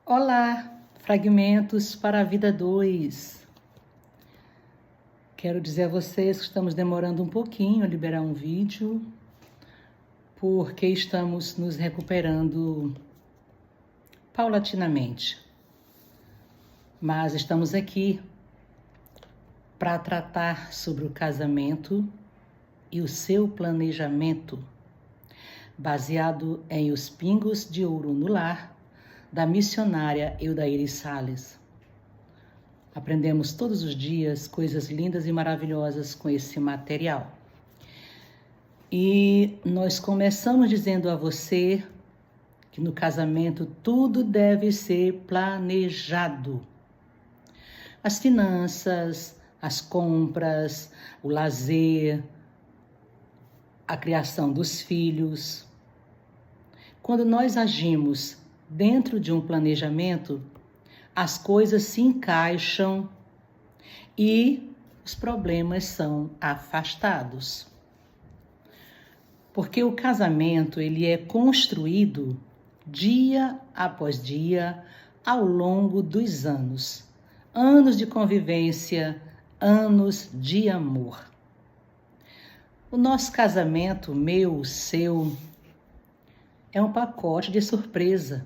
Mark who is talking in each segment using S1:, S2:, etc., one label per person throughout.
S1: Olá, fragmentos para a vida 2. Quero dizer a vocês que estamos demorando um pouquinho a liberar um vídeo, porque estamos nos recuperando paulatinamente. Mas estamos aqui para tratar sobre o casamento e o seu planejamento, baseado em Os Pingos de Ouro no Lar, da missionária Eudaíris Sales. Aprendemos todos os dias coisas lindas e maravilhosas com esse material. E nós começamos dizendo a você que no casamento tudo deve ser planejado. As finanças, as compras, o lazer, a criação dos filhos. Quando nós agimos dentro de um planejamento, as coisas se encaixam e os problemas são afastados. Porque o casamento, ele é construído dia após dia ao longo dos anos. Anos de convivência, anos de amor. O nosso casamento, meu, seu, é um pacote de surpresa.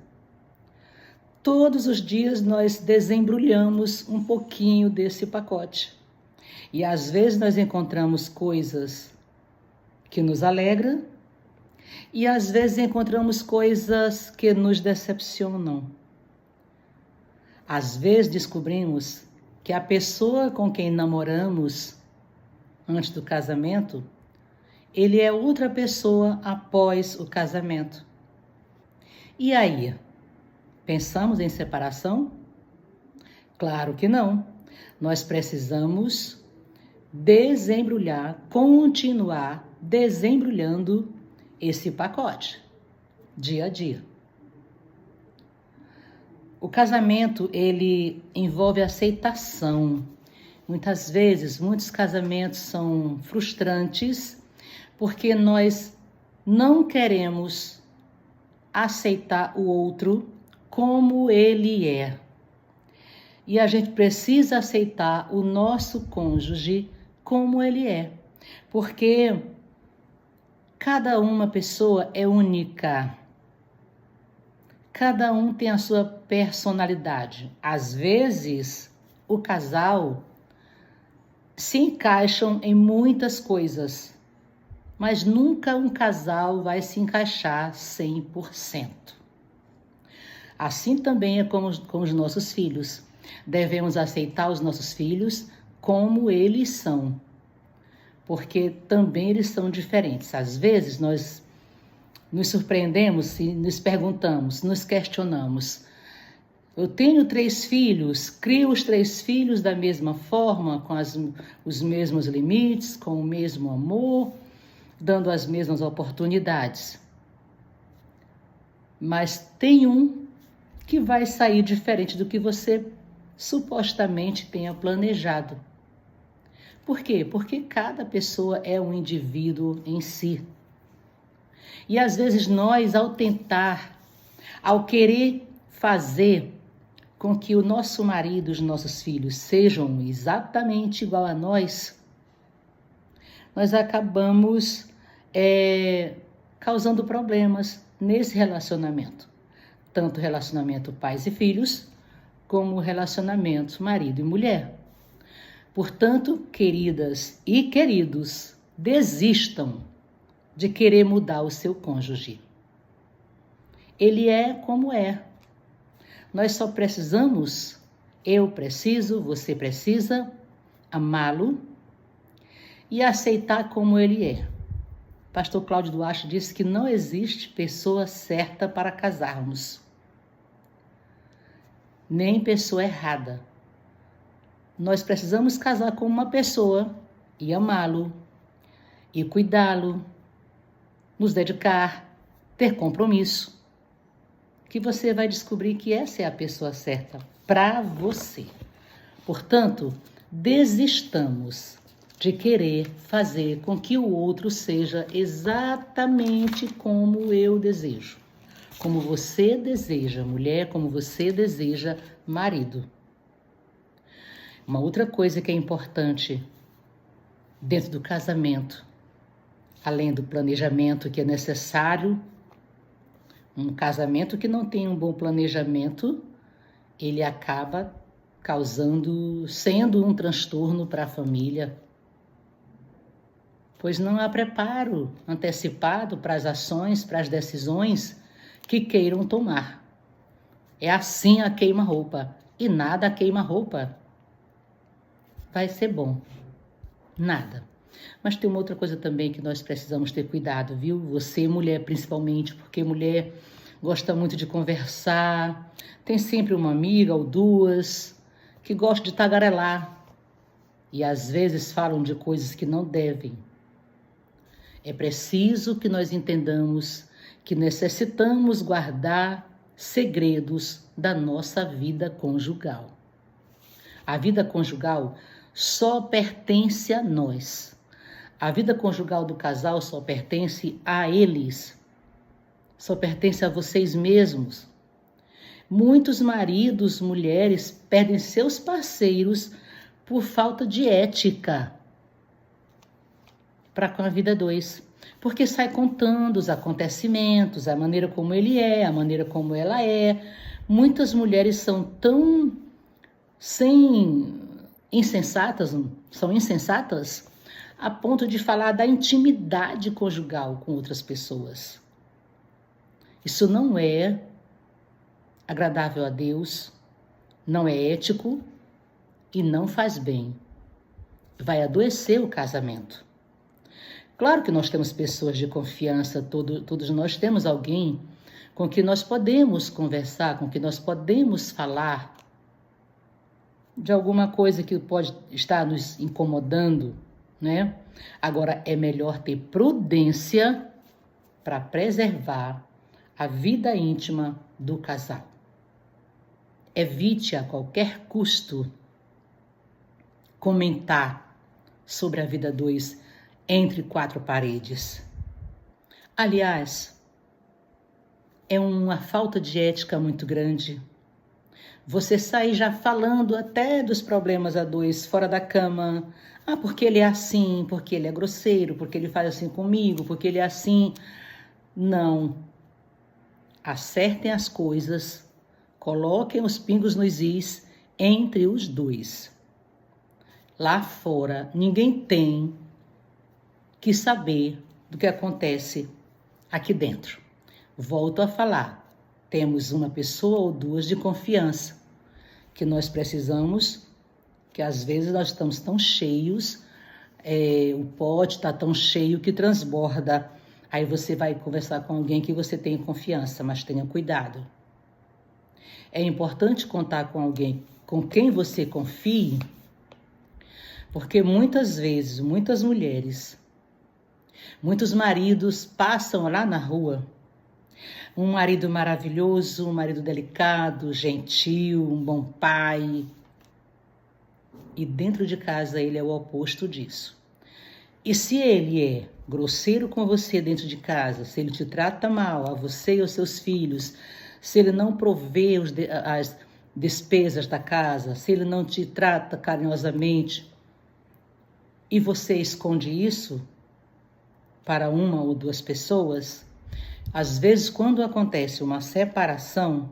S1: Todos os dias nós desembrulhamos um pouquinho desse pacote. E às vezes nós encontramos coisas que nos alegram e às vezes encontramos coisas que nos decepcionam. Às vezes descobrimos que a pessoa com quem namoramos antes do casamento, ele é outra pessoa após o casamento. E aí? Pensamos em separação? Claro que não. Nós precisamos desembrulhar, continuar desembrulhando esse pacote, dia a dia. O casamento, ele envolve aceitação. Muitas vezes, muitos casamentos são frustrantes porque nós não queremos aceitar o outro como ele é. E a gente precisa aceitar o nosso cônjuge como ele é. Porque cada uma pessoa é única. Cada um tem a sua personalidade. Às vezes, o casal se encaixam em muitas coisas, mas nunca um casal vai se encaixar 100%. Assim também é com os nossos filhos. Devemos aceitar os nossos filhos como eles são, porque também eles são diferentes. Às vezes nós nos surpreendemos e nos perguntamos, nos questionamos. Eu tenho 3 filhos, crio os 3 filhos da mesma forma, com os mesmos limites, com o mesmo amor, dando as mesmas oportunidades. Mas tem um que vai sair diferente do que você supostamente tenha planejado. Por quê? Porque cada pessoa é um indivíduo em si. E às vezes nós, ao querer fazer com que o nosso marido, os nossos filhos sejam exatamente igual a nós acabamos causando problemas nesse relacionamento. Tanto relacionamento pais e filhos, como relacionamento marido e mulher. Portanto, queridas e queridos, desistam de querer mudar o seu cônjuge. Ele é como é. Nós só precisamos, eu preciso, você precisa, amá-lo e aceitar como ele é. Pastor Cláudio Duarte disse que não existe pessoa certa para casarmos, nem pessoa errada. Nós precisamos casar com uma pessoa e amá-lo, e cuidá-lo, nos dedicar, ter compromisso, que você vai descobrir que essa é a pessoa certa para você. Portanto, desistamos de querer fazer com que o outro seja exatamente como eu desejo. como você deseja, mulher, como você deseja, marido. Uma outra coisa que é importante dentro do casamento, além do planejamento que é necessário, um casamento que não tem um bom planejamento, ele acaba sendo um transtorno para a família, pois não há preparo antecipado para as ações, para as decisões que queiram tomar. É assim a queima-roupa, e nada a queima-roupa vai ser bom, nada. Mas tem uma outra coisa também que nós precisamos ter cuidado, viu? Você, mulher, principalmente, porque mulher gosta muito de conversar, tem sempre uma amiga ou duas que gosta de tagarelar e às vezes falam de coisas que não devem. É preciso que nós entendamos que necessitamos guardar segredos da nossa vida conjugal. A vida conjugal só pertence a nós. A vida conjugal do casal só pertence a eles. Só pertence a vocês mesmos. Muitos maridos, mulheres, perdem seus parceiros por falta de ética para com a vida dois. Porque sai contando os acontecimentos, a maneira como ele é, a maneira como ela é. Muitas mulheres são tão insensatas a ponto de falar da intimidade conjugal com outras pessoas. Isso não é agradável a Deus, não é ético e não faz bem. Vai adoecer o casamento. Claro que nós temos pessoas de confiança, todos nós temos alguém com que nós podemos conversar, com que nós podemos falar de alguma coisa que pode estar nos incomodando, né? Agora, é melhor ter prudência para preservar a vida íntima do casal. Evite a qualquer custo comentar sobre a vida dois entre quatro paredes. Aliás, é uma falta de ética muito grande. Você sair já falando até dos problemas a dois fora da cama. Ah, porque ele é assim, porque ele é grosseiro, porque ele faz assim comigo, porque ele é assim. Não. Acertem as coisas, coloquem os pingos nos is entre os dois. Lá fora, ninguém tem que saber do que acontece aqui dentro. Volto a falar, temos uma pessoa ou duas de confiança que nós precisamos, que às vezes nós estamos tão cheios, o pote está tão cheio que transborda. Aí você vai conversar com alguém que você tem confiança, mas tenha cuidado. É importante contar com alguém com quem você confie, porque muitas vezes, muitas mulheres, muitos maridos passam lá na rua, um marido maravilhoso, um marido delicado, gentil, um bom pai, e dentro de casa ele é o oposto disso. E se ele é grosseiro com você dentro de casa, se ele te trata mal, a você e aos seus filhos, se ele não provê as despesas da casa, se ele não te trata carinhosamente, e você esconde isso para uma ou duas pessoas, às vezes quando acontece uma separação,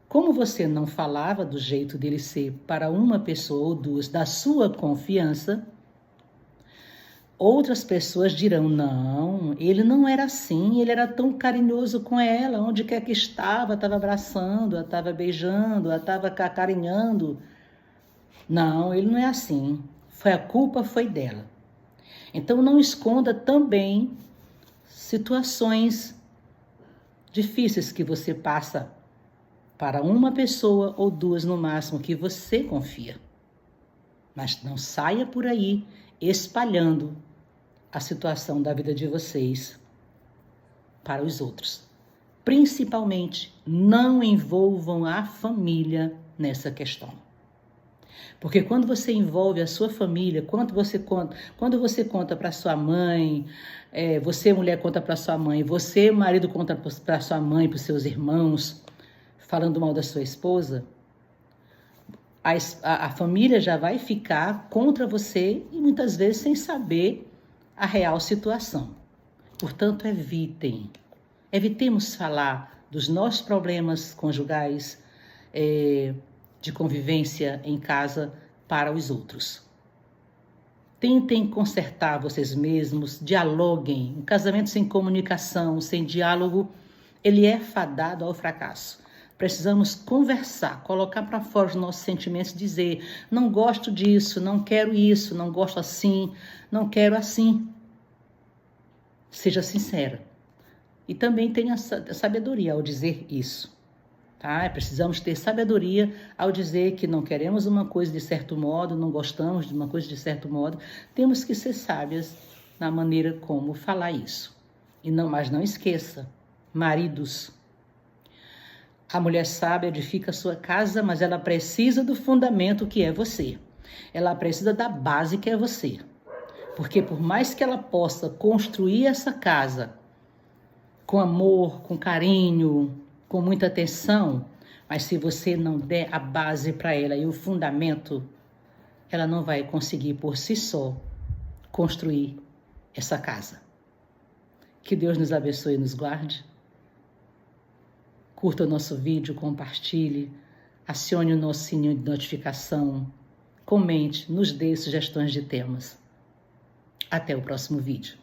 S1: como você não falava do jeito dele ser para uma pessoa ou duas da sua confiança, outras pessoas dirão, não, ele não era assim, ele era tão carinhoso com ela, onde quer que estava abraçando, estava beijando, estava acarinhando. Não, ele não é assim, a culpa foi dela. Então não esconda também situações difíceis que você passa para uma pessoa ou duas no máximo que você confia. Mas não saia por aí espalhando a situação da vida de vocês para os outros. Principalmente, não envolvam a família nessa questão. Porque quando você envolve a sua família, quando você conta para sua mãe, você mulher conta para sua mãe, você marido conta para sua mãe, para os seus irmãos, falando mal da sua esposa, a família já vai ficar contra você e muitas vezes sem saber a real situação. Portanto, evitemos falar dos nossos problemas conjugais, de convivência em casa para os outros. Tentem consertar vocês mesmos, dialoguem. Um casamento sem comunicação, sem diálogo, ele é fadado ao fracasso. Precisamos conversar, colocar para fora os nossos sentimentos, dizer: não gosto disso, não quero isso, não gosto assim, não quero assim. Seja sincera. E também tenha sabedoria ao dizer isso. Tá? Precisamos ter sabedoria ao dizer que não queremos uma coisa de certo modo, não gostamos de uma coisa de certo modo. Temos que ser sábias na maneira como falar isso. Mas não esqueça, maridos, a mulher sábia edifica a sua casa, mas ela precisa do fundamento que é você. Ela precisa da base que é você. Porque por mais que ela possa construir essa casa com amor, com carinho, com muita atenção, mas se você não der a base para ela e o fundamento, ela não vai conseguir por si só construir essa casa. Que Deus nos abençoe e nos guarde. Curta o nosso vídeo, compartilhe, acione o nosso sininho de notificação, comente, nos dê sugestões de temas. Até o próximo vídeo.